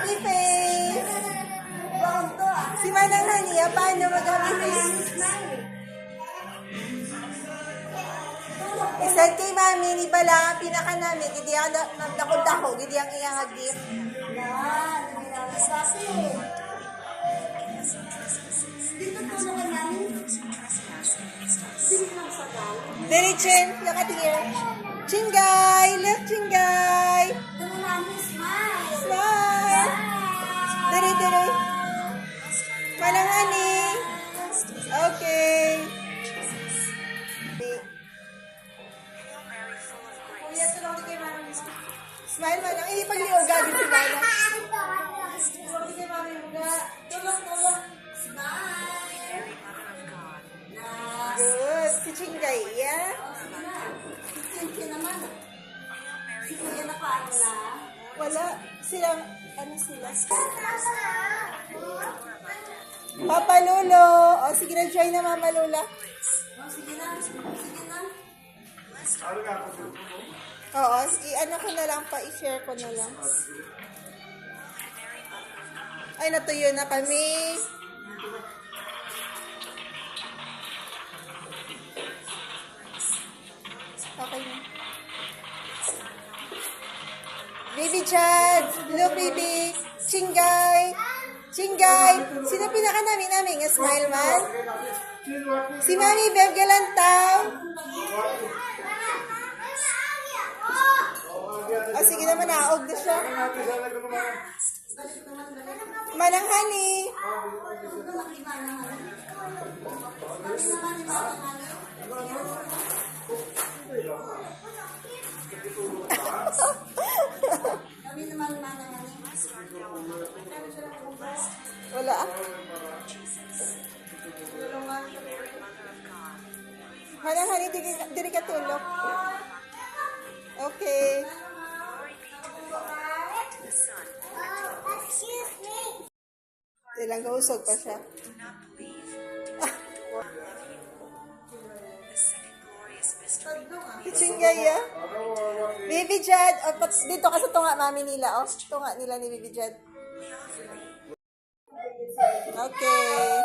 Happy face! Si Manang Hania, paano mag-happy face? Isan kay Mami, ni pala, pinaka namin, gidi ang nagdako-dako, gidi ang iyang gift. Dito tulungan namin. Diretchen, look at here. Chingay, look, Chingay. Tulungan namin, smile. Smile. Dire. Manang Hani. Okay. Kuya, tulungan kay Manang. Smile, Manang. Eh, pagliuga din si Manang. Tulungan kay Manang. Tulong. Smile. Good. Si Chingay, yeah? Thank you naman. Si Kuya nakaano na. Wala. Silang, ano sila? Papa Lolo. O, sige na, try na Mama Lola. Oh, sige na. Oo, i-ano ko na lang pa, i-share ko na lang. Ay, natuyo na kami. Okay na. Baby Chad, look baby. Chingay. Sino pinaka namin? Smile man? Si Mami Bev Galantaw. O, sige naman, naog na siya. Manang Hani. Kami naman naman. Wala. Manang Hani, diri ka tulog. Okay. Excuse me. Ilang kausog pa siya. Chingaya. Baby Jad. O, dito ka sa tunga mami nila. O, tunga nila ni Baby Jad. Okay.